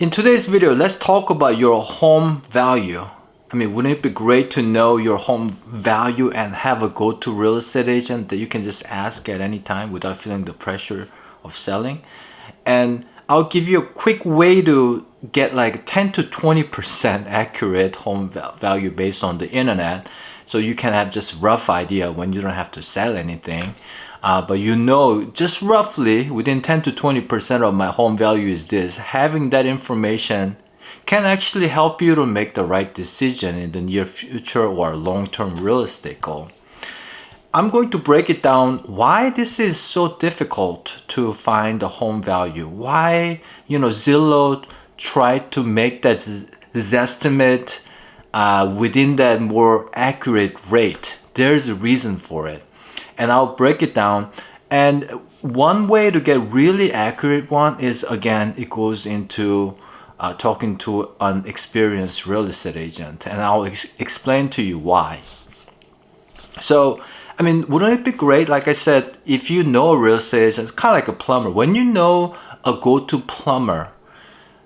In today's video, let's talk about your home value. I mean, wouldn't it be great to know your home value and have a go-to real estate agent that you can just ask at any time without feeling the pressure of selling? And I'll give you a quick way to get like 10 to 20% accurate home value based on the internet, so you can have just rough idea when you don't have to sell anything. But you know, just roughly within 10 to 20% of my home value is this. Having that information can actually help you to make the right decision in the near future or long-term real estate goal. I'm going to break it down why this is so difficult to find the home value. Why, Zillow tried to make that Zestimate within that more accurate rate. There's a reason for it. And I'll break it down. And one way to get really accurate one is, again, it goes into talking to an experienced real estate agent. And I'll explain to you why. So, I mean, wouldn't it be great, like I said, if you know a real estate agent, it's kind of like a plumber. When you know a go-to plumber,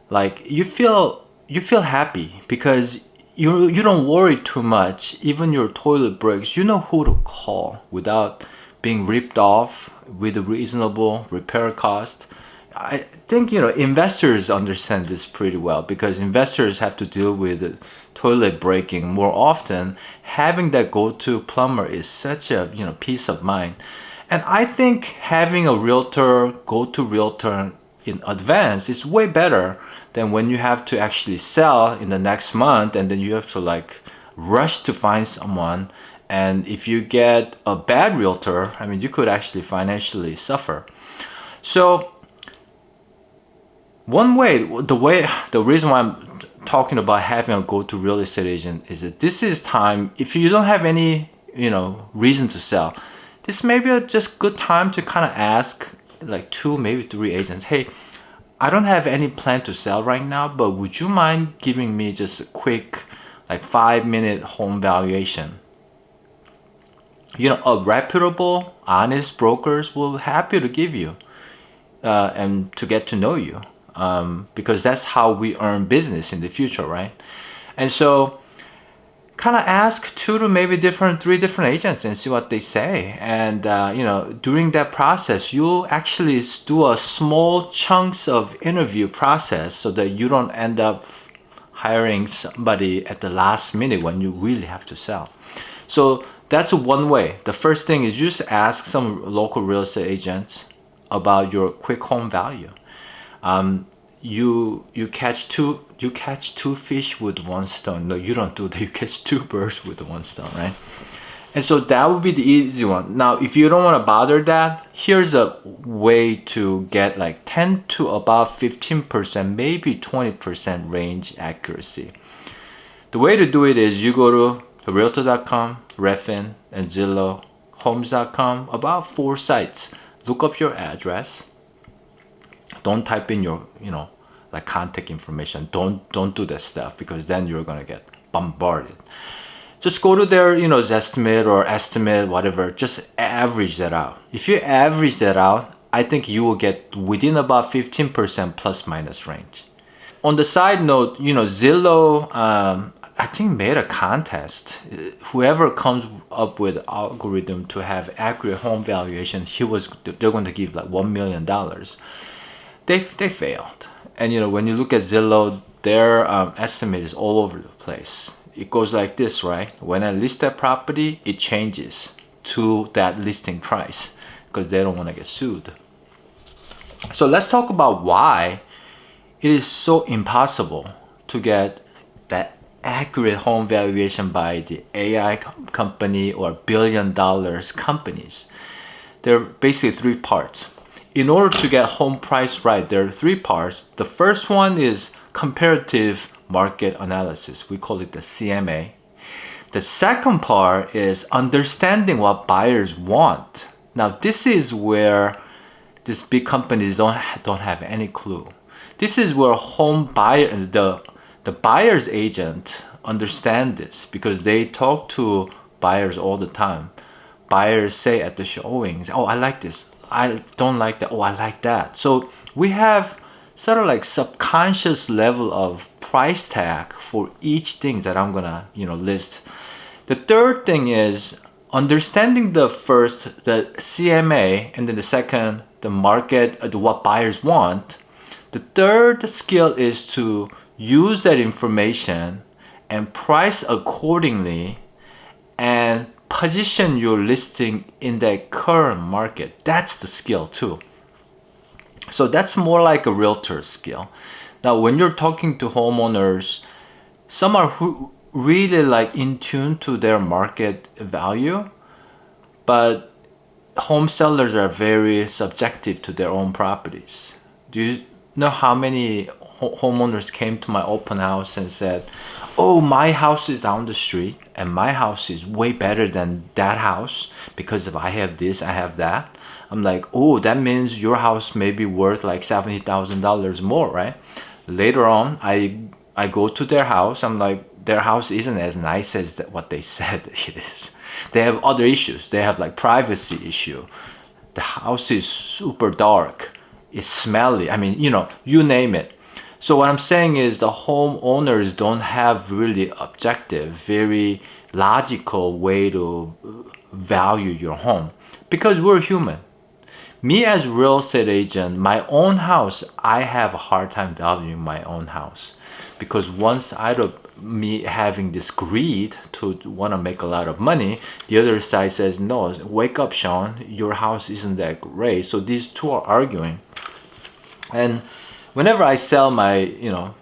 like you feel happy because you don't worry too much. Even your toilet breaks, you know who to call without being ripped off with a reasonable repair cost. I think investors understand this pretty well because investors have to deal with toilet breaking more often. Having that go-to plumber is such a peace of mind. And I think having a go-to realtor in advance is way better than when you have to actually sell in the next month and then you have to like rush to find someone. And if you get a bad realtor, I mean, you could actually financially suffer. So the reason why I'm talking about having a go-to real estate agent is that this is time, if you don't have any, reason to sell, this may be a just good time to kind of ask like 2, maybe 3 agents, hey, I don't have any plan to sell right now, but would you mind giving me just a quick like 5-minute home valuation? A reputable, honest brokers will happy to give you and to get to know you. Because that's how we earn business in the future, right? And so kind of ask 2 to maybe 3 different agents and see what they say. And during that process, you'll actually do a small chunks of interview process so that you don't end up hiring somebody at the last minute when you really have to sell. So that's one way. The first thing is just ask some local real estate agents about your quick home value. You catch two fish with one stone. No, you don't do that. You catch 2 birds with one stone, right? And so that would be the easy one. Now, if you don't want to bother that, here's a way to get like 10 to about 15%, maybe 20% range accuracy. The way to do it is you go to Realtor.com, Redfin, and Zillow, Homes.com, about 4 sites. Look up your address. Don't type in your, like contact information. Don't do that stuff because then you're gonna get bombarded. Just go to their, Zestimate or estimate, whatever. Just average that out. If you average that out, I think you will get within about 15% plus minus range. On the side note, Zillow, I think made a contest. Whoever comes up with algorithm to have accurate home valuation, they're going to give like $1 million. They failed. And when you look at Zillow, their estimate is all over the place. It goes like this, right? When I list that property, it changes to that listing price because they don't want to get sued. So let's talk about why it is so impossible to get that accurate home valuation by the AI company or $1 billion companies. There are basically 3 parts. In order to get home price right, there are 3 parts. The first one is comparative market analysis. We call it the CMA. The second part is understanding what buyers want. Now, this is where these big companies don't have any clue. This is where the buyer's agent understand this because they talk to buyers all the time. Buyers say at the showings, oh, I like this. I don't like that. Oh, I like that. So we have sort of like subconscious level of price tag for each thing that I'm gonna, list. The third thing is understanding the CMA, and then the second, the market, what buyers want. The third skill is to use that information and price accordingly and position your listing in that current market. That's the skill too. So that's more like a realtor skill. Now, when you're talking to homeowners, some are really like in tune to their market value, but home sellers are very subjective to their own properties. Do you know how many homeowners came to my open house and said, oh, my house is down the street and my house is way better than that house because if I have this, I have that. I'm like, oh, that means your house may be worth like $70,000 more, right? Later on, I go to their house. I'm like, their house isn't as nice as what they said it is. They have other issues. They have like privacy issue. The house is super dark. It's smelly. I mean, you name it. So what I'm saying is the homeowners don't have really objective, very logical way to value your home because we're human. Me as real estate agent, my own house, I have a hard time valuing my own house because once out of me having this greed to want to make a lot of money, the other side says, no, wake up, Shawn, your house isn't that great. So these two are arguing. And whenever I sell my,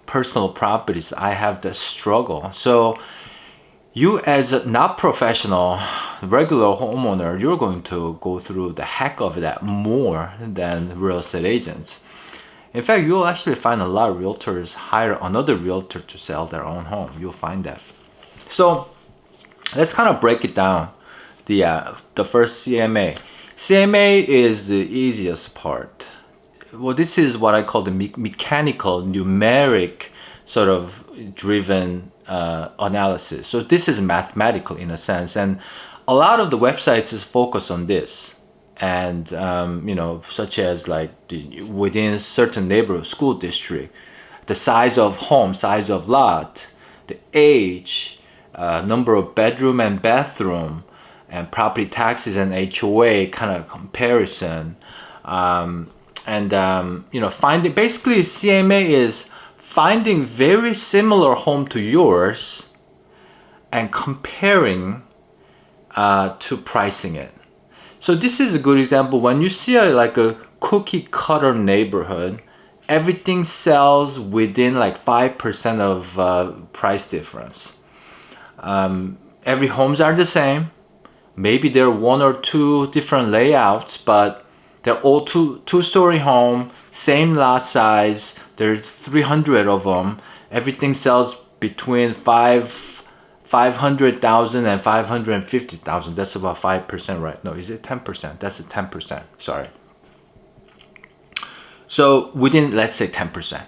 personal properties, I have the struggle. So you as a not professional, regular homeowner, you're going to go through the heck of that more than real estate agents. In fact, you'll actually find a lot of realtors hire another realtor to sell their own home. You'll find that. So let's kind of break it down. The first CMA. CMA is the easiest part. Well, this is what I call the mechanical, numeric sort of driven analysis. So this is mathematical in a sense, and a lot of the websites is focused on this. And such as like within certain neighborhood, school district, the size of home, size of lot, the age, number of bedroom and bathroom, and property taxes and HOA kind of comparison. Finding, basically CMA is finding very similar home to yours and comparing to pricing it. So this is a good example. When you see like a cookie cutter neighborhood, everything sells within like 5% of price difference. Every homes are the same. Maybe there are one or two different layouts, but they're all two-story home, same lot size. There's 300 of them. Everything sells between 500,000 and 550,000. That's about 5%, right? No, is it 10%? That's a 10%. Sorry. So within, let's say 10%.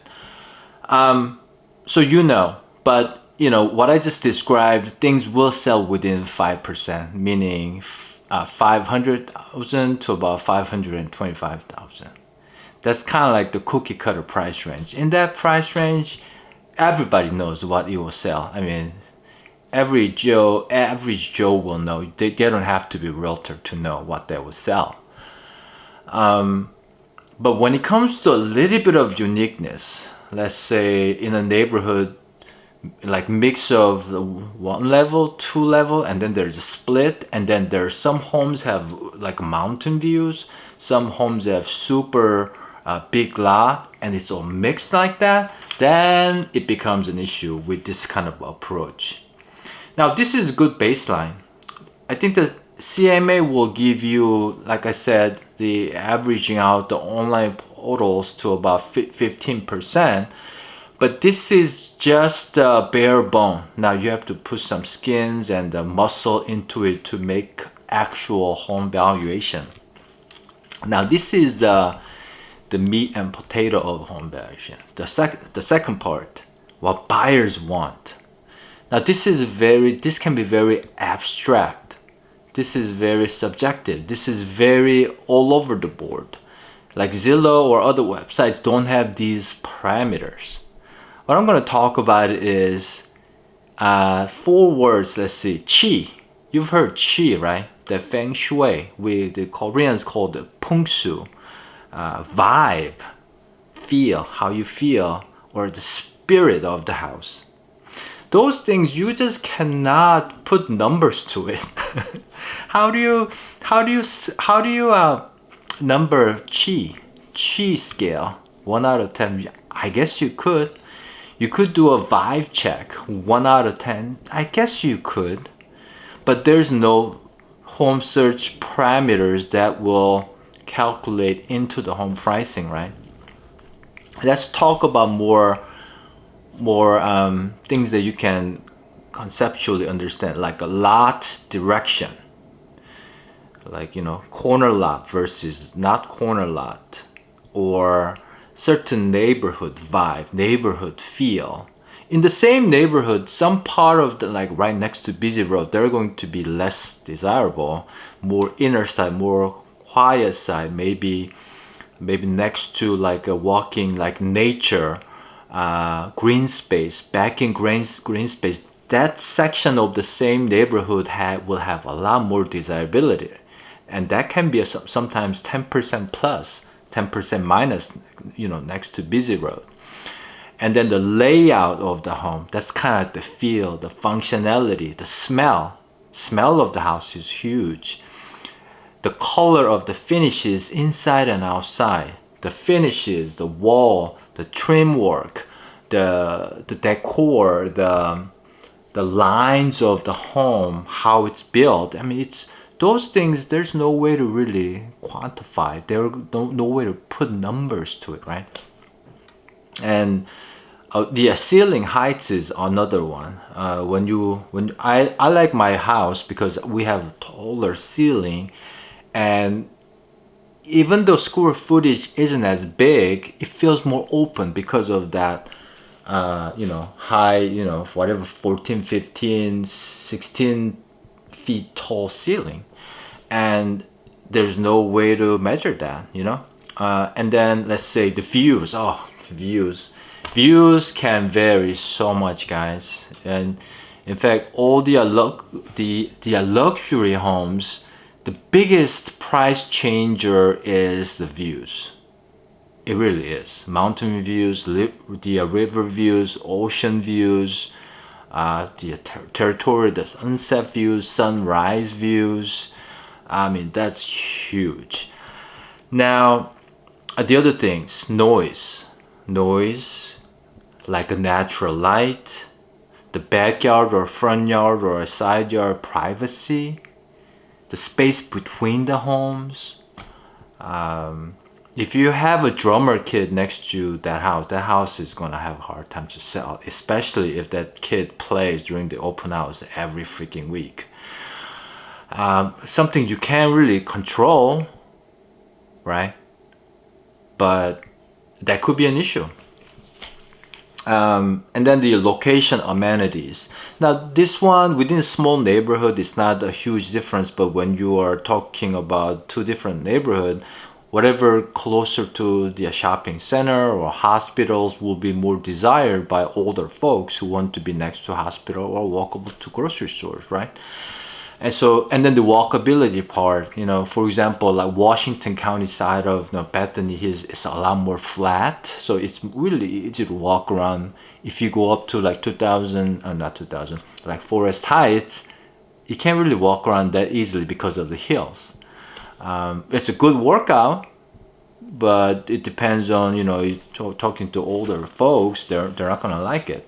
But what I just described, things will sell within 5%, meaning 500,000 to about 525,000. That's kind of like the cookie cutter price range. In that price range, everybody knows what it will sell. I mean, average Joe will know. They don't have to be a realtor to know what they will sell. But when it comes to a little bit of uniqueness, let's say in a neighborhood, like mix of 1 level, 2 level, and then there's a split, and then there's some homes have like mountain views, some homes have super big lot, and it's all mixed like that, then it becomes an issue with this kind of approach. Now this is a good baseline. I think the CMA will give you, like I said, the averaging out the online totals to about 15%. But this is just bare bone. Now you have to put some skins and muscle into it to make actual home valuation. Now this is the meat and potato of home valuation. The second part, what buyers want. Now this can be very abstract. This is very subjective. This is very all over the board. Like Zillow or other websites don't have these parameters. What I'm going to talk about is 4 words. Let's see. Qi. You've heard qi, right? The feng shui. The Koreans call it pungsu. Vibe. Feel. How you feel. Or the spirit of the house. Those things you just cannot put numbers to it. How do you number qi scale 1 out of 10? I guess you could. You could do a vibe check 1 out of 10. I guess you could, but there's no home search parameters that will calculate into the home pricing, right? Let's talk about more things that you can conceptually understand, like a lot direction, like corner lot versus not corner lot, or certain neighborhood vibe, neighborhood feel. In the same neighborhood, some part of the, like right next to busy road, they're going to be less desirable, more inner side, more quiet side, maybe next to like a walking, like nature, green space, back in green space. That section of the same neighborhood will have a lot more desirability, and that can be sometimes 10% plus, 10% minus, next to busy road. And then the layout of the home, that's kind of like the feel, the functionality, the smell of the house is huge. The color of the finishes inside and outside, the finishes, the wall, the trim work, the decor, the lines of the home, how it's built. I mean, it's those things. There's no way to really quantify. There's no way to put numbers to it, right? And the ceiling heights is another one. I like my house because we have a taller ceiling, and even though square footage isn't as big, it feels more open because of that high, whatever, 14, 15, 16 feet tall ceiling. And there's no way to measure that, and then let's say the views. Views can vary so much, guys. And in fact, all the luxury homes, the biggest price changer is the views. It really is. Mountain views, the river views, ocean views, the territory, the sunset views, sunrise views. I mean, that's huge. Now, the other things, noise, like a natural light, the backyard or front yard or a side yard privacy, the space between the homes. If you have a drummer kid next to that house is gonna have a hard time to sell, especially if that kid plays during the open house every freaking week. Something you can't really control, right? But that could be an issue. And then the location amenities. Now this one within a small neighborhood is not a huge difference, but when you are talking about 2 different neighborhoods, whatever closer to the shopping center or hospitals will be more desired by older folks who want to be next to a hospital or walkable to grocery stores, right? And then the walkability part, for example, like Washington County side of Bethany is a lot more flat, so it's really easy to walk around. If you go up to like like Forest Heights, you can't really walk around that easily because of the hills. It's a good workout, but it depends on talking to older folks. They're not gonna like it.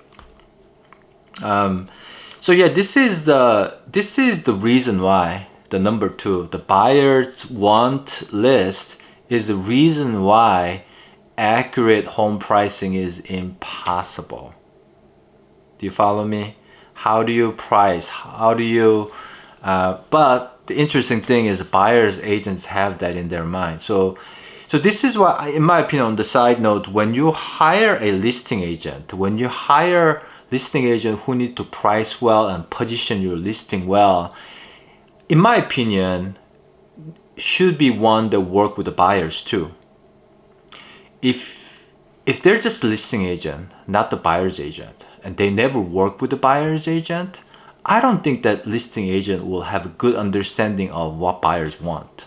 So yeah, this is the reason why the number 2, the buyer's want list, is the reason why accurate home pricing is impossible. Do you follow me? How do you price? How do you? But the interesting thing is buyers agents have that in their mind. So this is why, in my opinion, on the side note, when you hire a listing agent, who need to price well and position your listing well, in my opinion, should be one that work with the buyers too. if they're just listing agent, not the buyer's agent, and they never work with the buyer's agent, I don't think that listing agent will have a good understanding of what buyers want.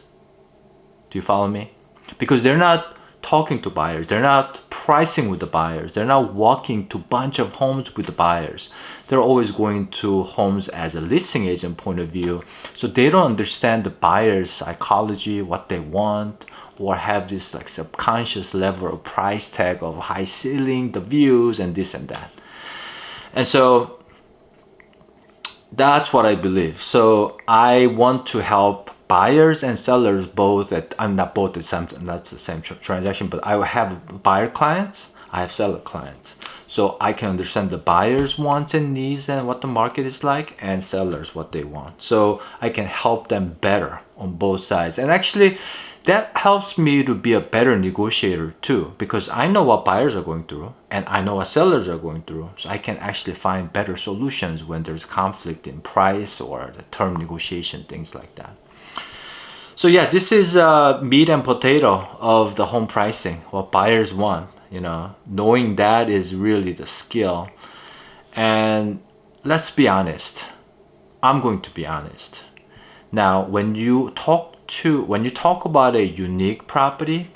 Do you follow me? Because they're not talking to buyers, they're not pricing with the buyers, they're not walking to bunch of homes with the buyers. They're always going to homes as a listing agent point of view, so they don't understand the buyer's psychology, what they want, or have this like subconscious level of price tag of high ceiling, the views, and this and that. And so that's what I believe. So I want to help buyers and sellers both at, I'm not both at some, that's the same transaction, but I have buyer clients, I have seller clients. So I can understand the buyers' wants and needs and what the market is like, and sellers what they want. So I can help them better on both sides. And actually that helps me to be a better negotiator too, because I know what buyers are going through and I know what sellers are going through. So I can actually find better solutions when there's conflict in price or the term negotiation, things like that. So yeah, this is meat and potato of the home pricing, what buyers want. You know, knowing that is really the skill. And let's be honest, I'm going to be honest. Now, when you talk about a unique property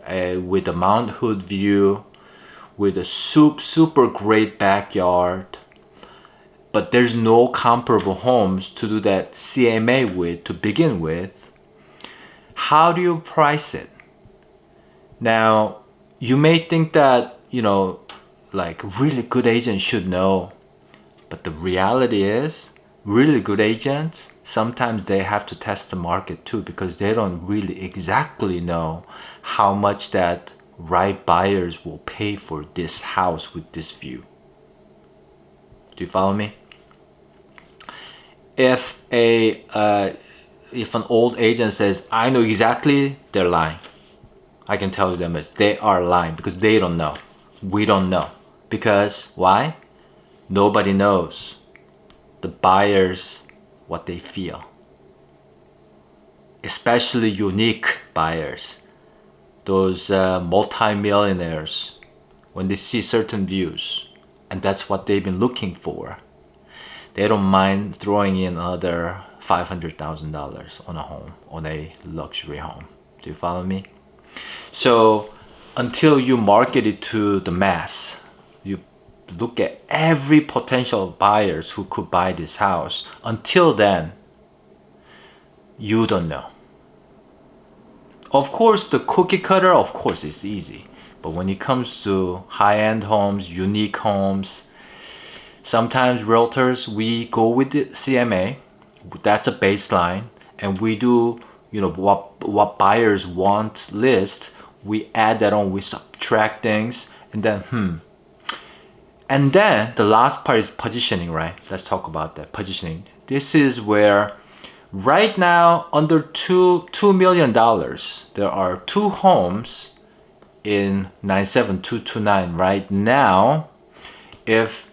with a Mount Hood view, with a super great backyard, but there's no comparable homes to do that CMA with to begin with, how do you price it? Now, you may think that, you know, like really good agents should know, but the reality is really good agents, sometimes they have to test the market too, because they don't really exactly know how much that right buyers will pay for this house with this view. Do you follow me? If an old agent says, I know exactly, they're lying. I can tell them that they are lying, because they don't know. We don't know. Because why? Nobody knows the buyers what they feel. Especially unique buyers. Those multi-millionaires, when they see certain views, and that's what they've been looking for, they don't mind throwing in another $500,000 on a home, on a luxury home. Do you follow me? So until you market it to the mass, you look at every potential buyers who could buy this house. Until then, you don't know. Of course, the cookie cutter, of course, it's easy. But when it comes to high-end homes, unique homes, sometimes realtors, we go with the CMA. That's a baseline. And we do, you know, what buyers want list. We add that on, we subtract things, and then, And then the last part is positioning, right? Let's talk about that, positioning. This is where right now, under $2 million, there are 2 homes in 97229 right now. If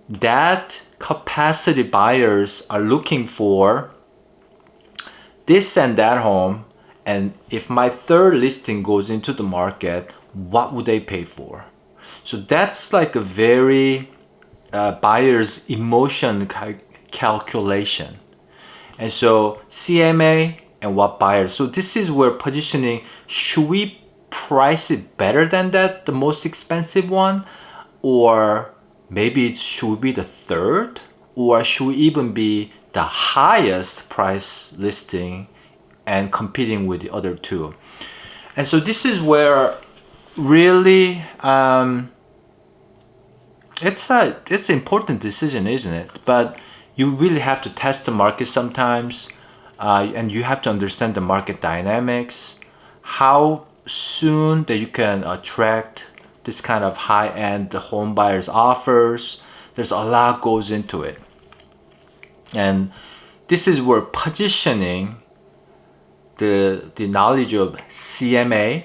that capacity buyers are looking for this and that home, and if my third listing goes into the market, what would they pay for? So that's like a very buyer's emotion calculation. And so CMA and what buyers. So this is where positioning, should we price it better than that, the most expensive one? Or maybe it should be the third? Or should we even be the highest price listing and competing with the other two? And so this is where really it's an important decision, isn't it? But you really have to test the market sometimes, and you have to understand the market dynamics, how soon that you can attract this kind of high-end home buyers offers. There's a lot goes into it. And this is where positioning, the knowledge of CMA,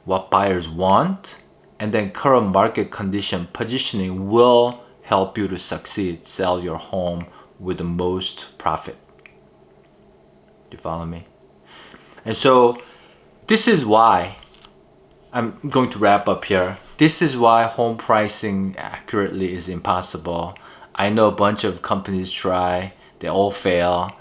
what buyers want, and then current market condition positioning will help you to succeed, sell your home with the most profit. You follow me? And so this is why I'm going to wrap up here. This is why home pricing accurately is impossible. I know a bunch of companies try, they all fail.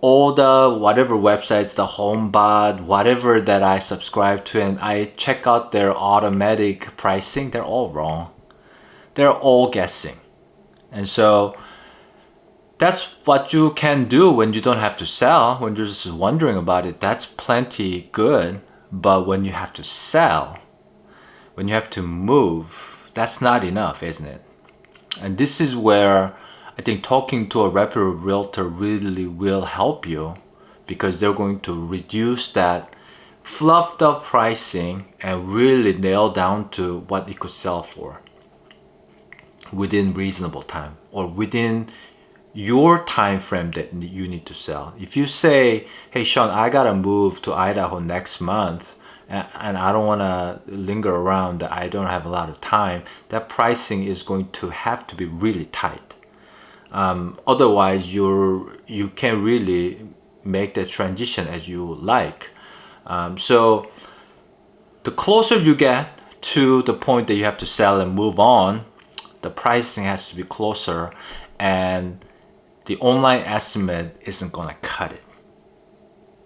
All the whatever websites, the HomeBot, whatever that I subscribe to, and I check out their automatic pricing, they're all wrong. They're all guessing. And so that's what you can do when you don't have to sell, when you're just wondering about it. That's plenty good. But when you have to sell, when you have to move, that's not enough, isn't it? And this is where I think talking to a reputable realtor really will help you, because they're going to reduce that fluffed up pricing and really nail down to what it could sell for within reasonable time, or within your time frame that you need to sell. If you say, hey Shawn, I gotta move to Idaho next month, and I don't want to linger around, I don't have a lot of time, that pricing is going to have to be really tight. Otherwise you can't really make the transition as you like. So the closer you get to the point that you have to sell and move on, the pricing has to be closer, and the online estimate isn't gonna cut it.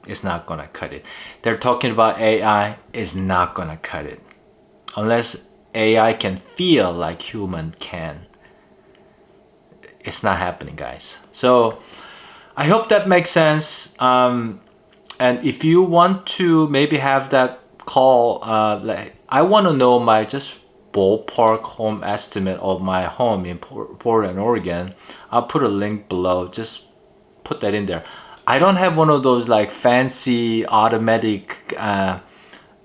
It's not gonna cut it. They're talking about AI, is not gonna cut it. Unless AI can feel like human can. It's not happening, guys. So I hope that makes sense. And if you want to maybe have that call, like, I want to know my just ballpark home estimate of my home in Portland, Oregon. I'll put a link below. Just put that in there. I don't have one of those like fancy automatic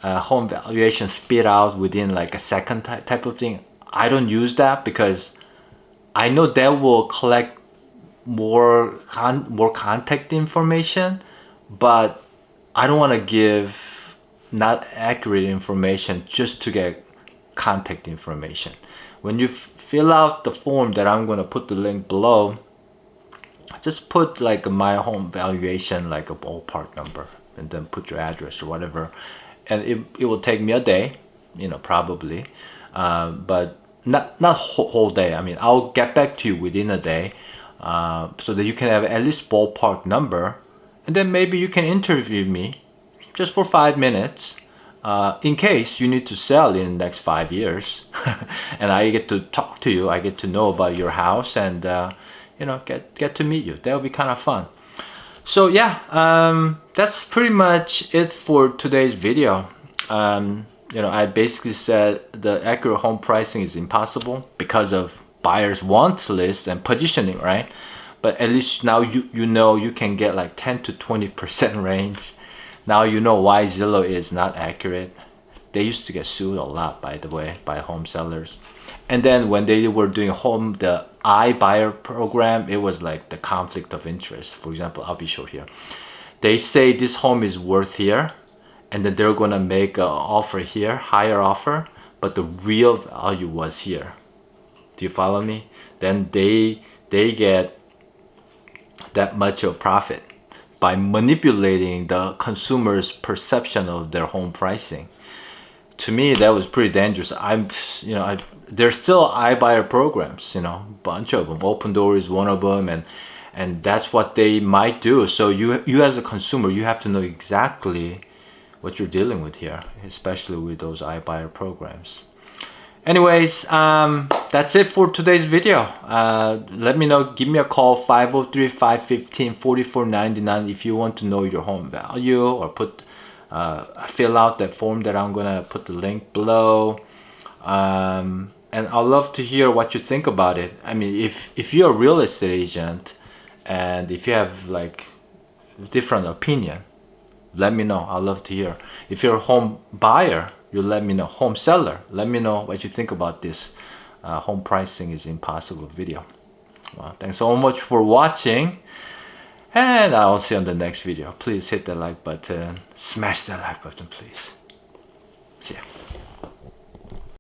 home valuation spit out within like a second type of thing. I don't use that because I know that will collect more contact information, but I don't want to give not accurate information just to get contact information. When you fill out the form that I'm going to put the link below, just put like my home valuation, like a ballpark number, and then put your address or whatever, and it will take me a day, you know, probably, but not whole day. I mean, I'll get back to you within a day, so that you can have at least ballpark number, and then maybe you can interview me just for 5 minutes, in case you need to sell in the next 5 years. And I get to talk to you, I get to know about your house, and you know, get to meet you. That would be kind of fun. So yeah, that's pretty much it for today's video. You know, I basically said the accurate home pricing is impossible because of buyers wants list and positioning, right? But at least now you know you can get like 10 to 20% range. Now you know why Zillow is not accurate. They used to get sued a lot, by the way, by home sellers. And then when they were doing the iBuyer program, it was like the conflict of interest. For example, I'll be show here. They say this home is worth here, and then they're gonna make an offer here, higher offer, but the real value was here. Do you follow me? Then they get that much of profit by manipulating the consumer's perception of their home pricing. To me, that was pretty dangerous. There's still iBuyer programs, you know, bunch of them. Open Door is one of them, and that's what they might do. So you as a consumer, you have to know exactly what you're dealing with here, especially with those iBuyer programs. Anyways, that's it for today's video. Let me know, give me a call, 503-515-4499 if you want to know your home value, or fill out that form that I'm gonna put the link below. And I'd love to hear what you think about it. I mean, if you're a real estate agent and if you have like different opinion, let me know. I'd love to hear. If you're a home buyer, you let me know. Home seller, let me know what you think about this home pricing is impossible video. Well, thanks so much for watching, and I'll see you on the next video. Please hit the like button, smash that like button, please. See ya.